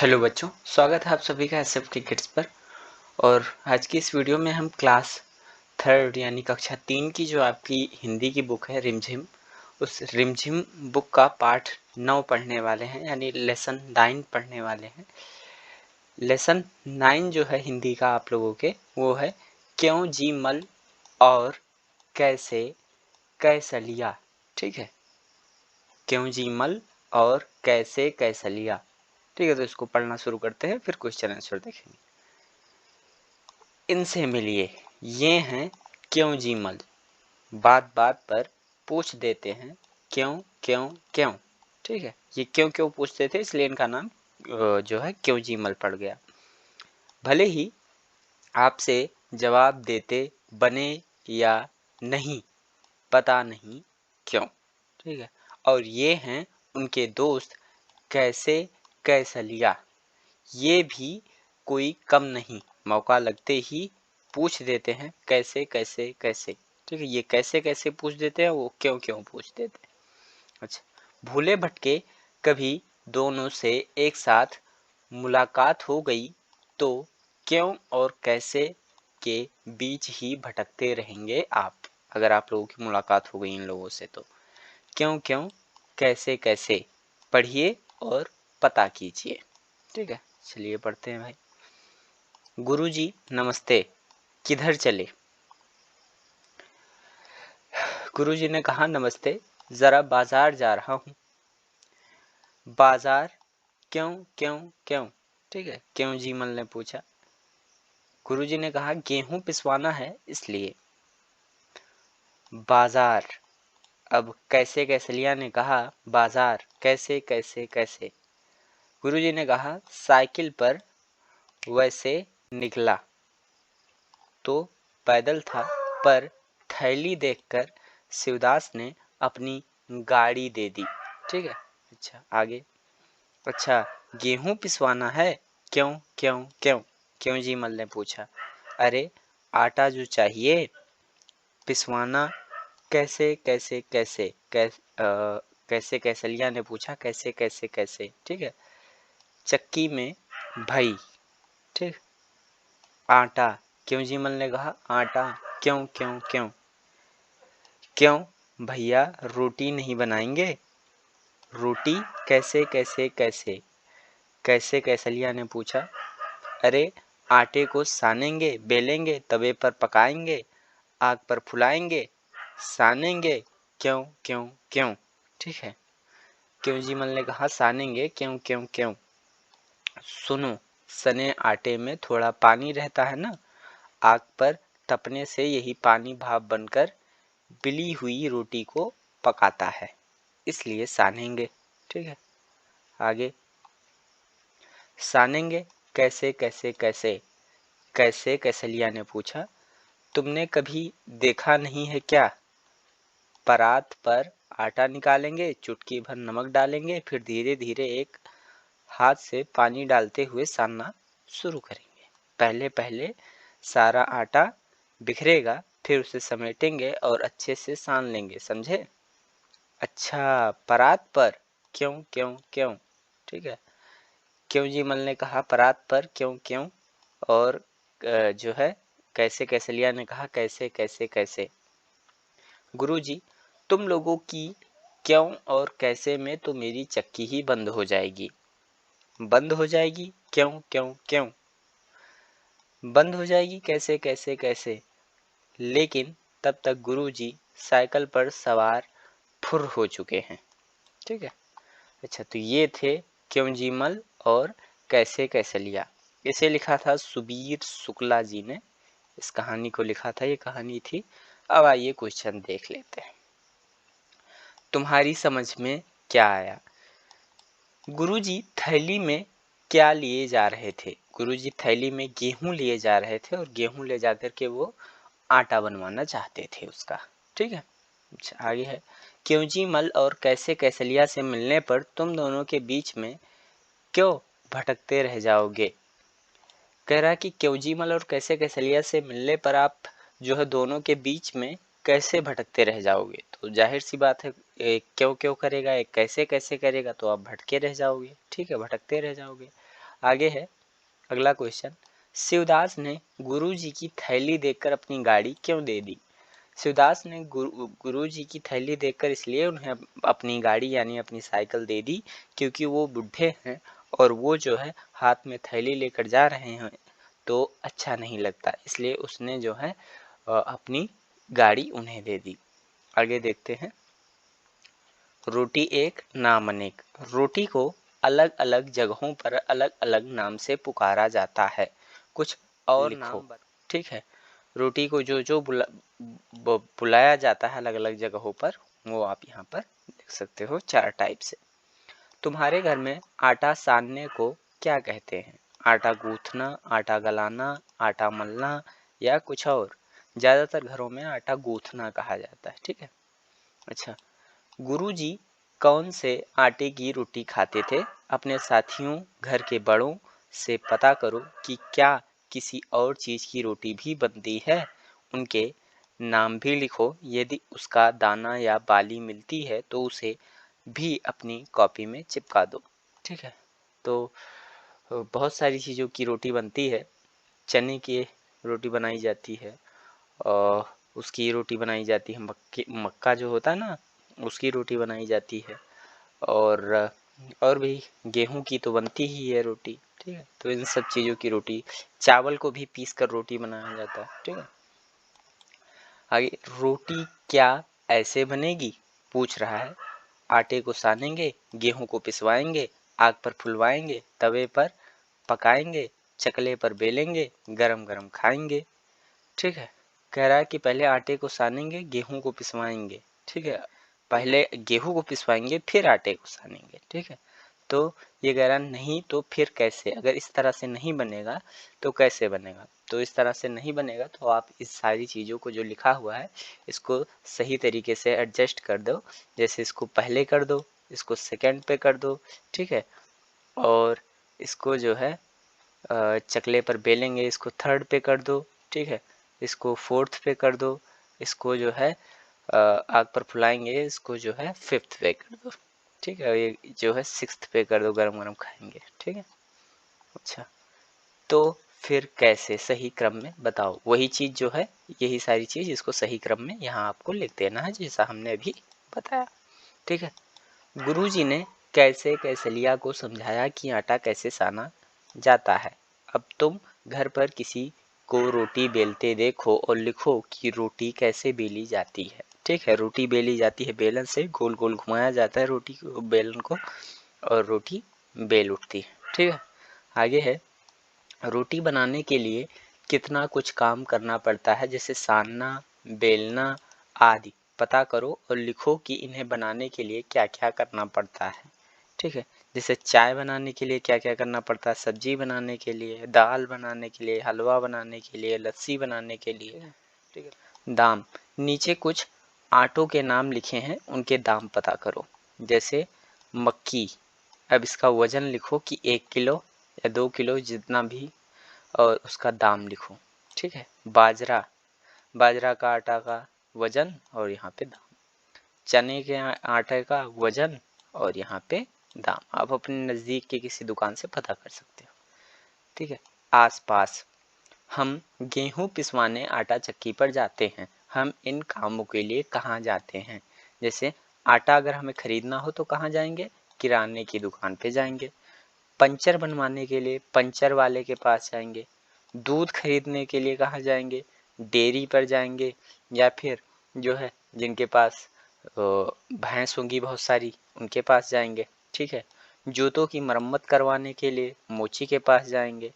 Hello बच्चों, स्वागत है आप सभी का एसएफ किड्स पर। और आज की इस वीडियो में हम क्लास थर्ड यानी कक्षा 3 की जो आपकी हिंदी की बुक है रिमझिम, उस रिमझिम बुक का पाठ 9 पढ़ने वाले हैं, यानी लेसन 9 पढ़ने वाले हैं। लेसन 9 जो है हिंदी का आप लोगों के, वो है क्यों जी मल और कैसे कैसलिया। ठीक है, क्यों जी मल और कैसे कैसलिया। ठीक है, तो इसको पढ़ना शुरू करते हैं, फिर क्वेश्चन आंसर देखेंगे। इनसे मिलिए, ये हैं क्यों जी मल, बात बात पर पूछ देते हैं क्यों क्यों क्यों। ठीक है, ये क्यों क्यों पूछते थे, इसलिए इनका नाम जो है क्यों जी मल पड़ गया। भले ही आपसे जवाब देते बने या नहीं, पता नहीं क्यों। ठीक है, और ये हैं उनके दोस्त कैसे कैसलिया, ये भी कोई कम नहीं, मौका लगते ही पूछ देते हैं कैसे कैसे कैसे। ठीक है, ये कैसे कैसे पूछ देते हैं, वो क्यों क्यों पूछ देते हैं। अच्छा, भूले भटके कभी दोनों से एक साथ मुलाकात हो गई तो क्यों और कैसे के बीच ही भटकते रहेंगे आप। अगर आप लोगों की मुलाकात हो गई इन लोगों से तो क्यों क्यों कैसे कैसे पढ़िए और पता कीजिए। ठीक है, चलिए पढ़ते हैं भाई। गुरुजी नमस्ते, किधर चले। गुरुजी ने कहा नमस्ते, जरा बाजार जा रहा हूँ। बाजार क्यों क्यों क्यों। ठीक है, क्यों जीमल ने पूछा। गुरुजी ने कहा गेहूं पिसवाना है इसलिए। बाजार, अब कैसे कैसलिया ने कहा बाजार कैसे कैसे कैसे। गुरुजी ने कहा साइकिल पर वैसे निकला तो पैदल था, पर थैली देखकर शिवदास ने अपनी गाड़ी दे दी। ठीक है, अच्छा आगे। अच्छा, गेहूं पिसवाना है क्यों क्यों क्यों। क्यों जी मल ने पूछा। अरे आटा जो चाहिए पिसवाना कैसे कैसे कैसे कैसे कैसलिया ने पूछा कैसे कैसे कैसे। ठीक है, चक्की में भई। ठीक, आटा, क्यों जी मल ने कहा आटा क्यों क्यों क्यों। क्यों भैया रोटी नहीं बनाएंगे। रोटी कैसे कैसे कैसे। कैसे कैसलिया ने पूछा। अरे आटे को सानेंगे बेलेंगे तवे पर पकाएंगे आग पर फुलाएंगे सानेंगे क्यों क्यों क्यों। ठीक है, क्यों जी मल ने कहा सानेंगे क्यों क्यों क्यों। सुनो, सने आटे में थोड़ा पानी रहता है ना, आग पर तपने से यही पानी भाप बनकर बिली हुई रोटी को पकाता है, इसलिए सानेंगे। ठीक है, आगे। सानेंगे कैसे कैसे कैसे। कैसे कैसलिया ने पूछा। तुमने कभी देखा नहीं है क्या, परात पर आटा निकालेंगे, चुटकी भर नमक डालेंगे, फिर धीरे धीरे एक हाथ से पानी डालते हुए सानना शुरू करेंगे। पहले पहले सारा आटा बिखरेगा, फिर उसे समेटेंगे और अच्छे से सान लेंगे, समझे। अच्छा, परात पर क्यों क्यों क्यों। ठीक है, क्यों जी मल ने कहा परात पर क्यों क्यों, और जो है कैसे कैसलिया ने कहा कैसे कैसे कैसे। गुरुजी, तुम लोगों की क्यों और कैसे में तो मेरी चक्की ही बंद हो जाएगी। बंद हो जाएगी क्यों क्यों क्यों। बंद हो जाएगी कैसे कैसे कैसे। लेकिन तब तक गुरुजी साइकिल पर सवार फुर हो चुके हैं। ठीक है, अच्छा तो ये थे क्यों जी मल और कैसे कैसलिया। इसे लिखा था सुबीर शुक्ला जी ने, इस कहानी को लिखा था, ये कहानी थी। अब आइए क्वेश्चन देख लेते हैं। तुम्हारी समझ में क्या आया। गुरुजी थैली में क्या लिए जा रहे थे। गुरुजी थैली में गेहूं लिए जा रहे थे और गेहूं ले जाकर के वो आटा बनवाना चाहते थे उसका। ठीक है, अच्छा आगे है। क्योंजी मल और कैसे कैसलिया से मिलने पर तुम दोनों के बीच में क्यों भटकते रह जाओगे। कह रहा है कि क्योंजी मल और कैसे कैसलिया से मिलने पर आप जो है दोनों के बीच में कैसे भटकते रह जाओगे। तो जाहिर सी बात है, एक क्यों क्यों करेगा एक कैसे कैसे करेगा, तो आप भटके रह जाओगे। ठीक है, भटकते रह जाओगे। आगे है अगला क्वेश्चन, शिवदास ने गुरुजी की थैली देखकर अपनी गाड़ी क्यों दे दी? शिवदास ने गुरुजी की थैली देखकर इसलिए उन्हें अपनी गाड़ी यानी अपनी साइकिल दे दी क्योंकि वो बूढ़े हैं और वो जो है हाथ में थैली लेकर जा रहे हैं तो अच्छा नहीं लगता, इसलिए उसने जो है अपनी गाड़ी उन्हें दे दी। आगे देखते हैं, रोटी एक नाम अनेक। रोटी को अलग अलग जगहों पर अलग अलग नाम से पुकारा जाता है, कुछ और लिखो। ठीक है, रोटी को जो जो बुलाया जाता है अलग अलग जगहों पर वो आप यहाँ पर देख सकते हो 4 टाइप से। तुम्हारे घर में आटा सानने को क्या कहते हैं? आटा गूंथना, आटा गलाना, आटा मलना या कुछ और? ज़्यादातर घरों में आटा गूंथना कहा जाता है। ठीक है, अच्छा, गुरुजी कौन से आटे की रोटी खाते थे? अपने साथियों, घर के बड़ों से पता करो कि क्या किसी और चीज़ की रोटी भी बनती है। उनके नाम भी लिखो, यदि उसका दाना या बाली मिलती है तो उसे भी अपनी कॉपी में चिपका दो। ठीक है, तो बहुत सारी चीज़ों की रोटी बनती है। चने की रोटी बनाई जाती है और उसकी रोटी बनाई जाती है, मक्का जो होता है ना उसकी रोटी बनाई जाती है और भी गेहूं की तो बनती ही है रोटी। ठीक है, तो इन सब चीज़ों की रोटी, चावल को भी पीस कर रोटी बनाया जाता है। ठीक है, आगे, रोटी क्या ऐसे बनेगी पूछ रहा है। आटे को सानेंगे, गेहूं को पिसवाएंगे, आग पर फुलवाएंगे, तवे पर पकाएंगे, चकले पर बेलेंगे, गरम गरम खाएंगे। ठीक है, कह रहा है कि पहले आटे को सानेंगे, गेहूं को पिसवाएंगे। ठीक है, पहले गेहूं को पिसवाएंगे फिर आटे को सानेंगे। ठीक है, तो ये कह रहा नहीं तो फिर कैसे? अगर इस तरह से नहीं बनेगा तो कैसे बनेगा? तो इस तरह से नहीं बनेगा तो आप इस सारी चीज़ों को जो लिखा हुआ है इसको सही तरीके से एडजस्ट कर दो। जैसे इसको पहले कर दो, इसको सेकंड पे कर दो। ठीक है, और इसको जो है चकले पर बेलेंगे, इसको थर्ड पे कर दो। ठीक है, इसको फोर्थ पे कर दो, इसको जो है आग पर फुलाएंगे, इसको जो है फिफ्थ पे कर दो। ठीक है, ये जो है सिक्स्थ पे कर दो, गरम गरम खाएंगे। ठीक है, अच्छा, तो फिर कैसे सही क्रम में बताओ? वही चीज़ जो है, यही सारी चीज़ इसको सही क्रम में यहाँ आपको लिख देना है जैसा हमने अभी बताया। ठीक है, गुरुजी ने कैसे कैसलिया को समझाया कि आटा कैसे साना जाता है। अब तुम घर पर किसी को रोटी बेलते देखो और लिखो कि रोटी कैसे बेली जाती है। ठीक है, रोटी बेली जाती है बेलन से, गोल गोल घुमाया जाता है रोटी को, बेलन को, और रोटी बेल उठती है। ठीक है, आगे है, रोटी बनाने के लिए कितना कुछ काम करना पड़ता है, जैसे सानना, बेलना आदि। पता करो और लिखो कि इन्हें बनाने के लिए क्या क्या करना पड़ता है। ठीक है, जैसे चाय बनाने के लिए क्या क्या करना पड़ता है, सब्जी बनाने के लिए, दाल बनाने के लिए, हलवा बनाने के लिए, लस्सी बनाने के लिए। ठीक है, दाम, नीचे कुछ आटों के नाम लिखे हैं, उनके दाम पता करो। जैसे मक्की, अब इसका वजन लिखो कि 1 किलो या 2 किलो जितना भी, और उसका दाम लिखो। ठीक है, बाजरा, बाजरा का आटा का वजन और यहाँ पे दाम, चने के आटे का वजन और यहाँ पे दाम। आप अपने नज़दीक के किसी दुकान से पता कर सकते हो। ठीक है, आसपास, हम गेहूं पिसवाने आटा चक्की पर जाते हैं। हम इन कामों के लिए कहाँ जाते हैं? जैसे आटा अगर हमें खरीदना हो तो कहाँ जाएंगे? किराने की दुकान पे जाएंगे। पंचर बनवाने के लिए पंचर वाले के पास जाएंगे। दूध खरीदने के लिए कहाँ जाएंगे? डेयरी पर जाएंगे, या फिर जो है जिनके पास भैंस होंगी बहुत सारी उनके पास जाएंगे। ठीक है, जूतों की मरम्मत करवाने के लिए मोची के पास जाएंगे।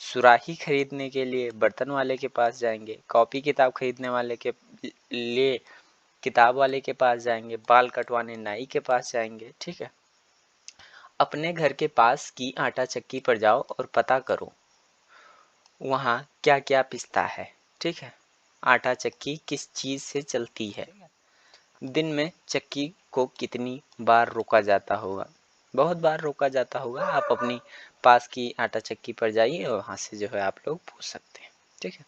सुराही खरीदने के लिए बर्तन वाले के पास जाएंगे। कॉपी किताब खरीदने वाले के लिए किताब वाले के पास जाएंगे। बाल कटवाने नाई के पास जाएंगे। ठीक है, अपने घर के पास की आटा चक्की पर जाओ और पता करो वहाँ क्या क्या पिसता है। ठीक है, आटा चक्की किस चीज़ से चलती है? दिन में चक्की को कितनी बार रोका जाता होगा? बहुत बार रोका जाता होगा। आप अपनी पास की आटा चक्की पर जाइए और वहाँ से जो है आप लोग पूछ सकते हैं। ठीक है,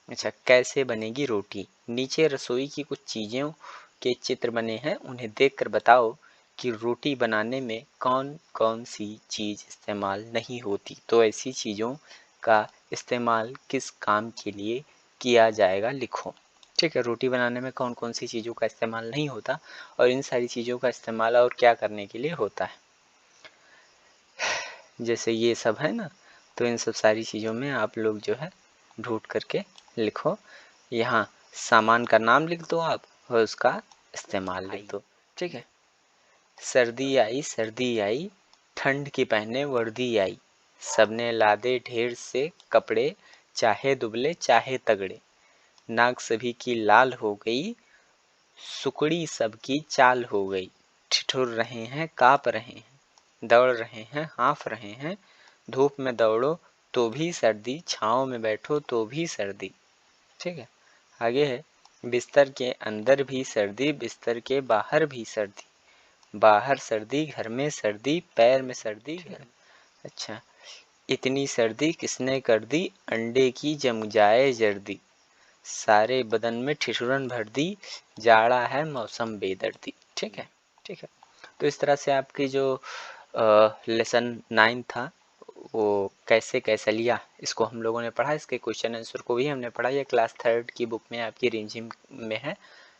अच्छा, कैसे बनेगी रोटी? नीचे रसोई की कुछ चीज़ों के चित्र बने हैं, उन्हें देखकर बताओ कि रोटी बनाने में कौन कौन सी चीज़ इस्तेमाल नहीं होती, तो ऐसी चीज़ों का इस्तेमाल किस काम के लिए किया जाएगा, लिखो। ठीक है, रोटी बनाने में कौन कौन सी चीज़ों का इस्तेमाल नहीं होता और इन सारी चीज़ों का इस्तेमाल और क्या करने के लिए होता है। जैसे ये सब है ना, तो इन सब सारी चीज़ों में आप लोग जो है ढूंढ करके लिखो। यहाँ सामान का नाम लिख दो आप और उसका इस्तेमाल लिख दो। ठीक है, सर्दी आई ठंड की पहने वर्दी आई, सबने लादे ढेर से कपड़े, चाहे दुबले चाहे तगड़े, नाक सभी की लाल हो गई, सुकड़ी सबकी चाल हो गई, ठिठुर रहे हैं काँप रहे हैं, दौड़ रहे हैं हाँफ रहे हैं, धूप में दौड़ो तो भी सर्दी, छाँव में बैठो तो भी सर्दी। ठीक है, आगे है बिस्तर के अंदर भी सर्दी, बिस्तर के बाहर भी सर्दी, बाहर सर्दी घर में सर्दी, पैर में सर्दी घर। अच्छा, इतनी सर्दी किसने कर दी, अंडे की जम जाए जर्दी, सारे बदन में ठिठुरन भर दी, जाड़ा है मौसम बेदर्दी। ठीक है, ठीक है। तो इस तरह से आपकी जो लेसन 9 था वो कैसे कैसलिया, इसको हम लोगों ने पढ़ा, इसके क्वेश्चन आंसर को भी हमने पढ़ा। ये क्लास 3 की बुक में आपकी रिमझिम में है।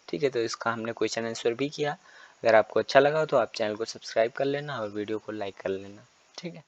ठीक है, तो इसका हमने क्वेश्चन आंसर भी किया। अगर आपको अच्छा लगा तो आप चैनल को सब्सक्राइब कर लेना और वीडियो को लाइक कर लेना। ठीक है।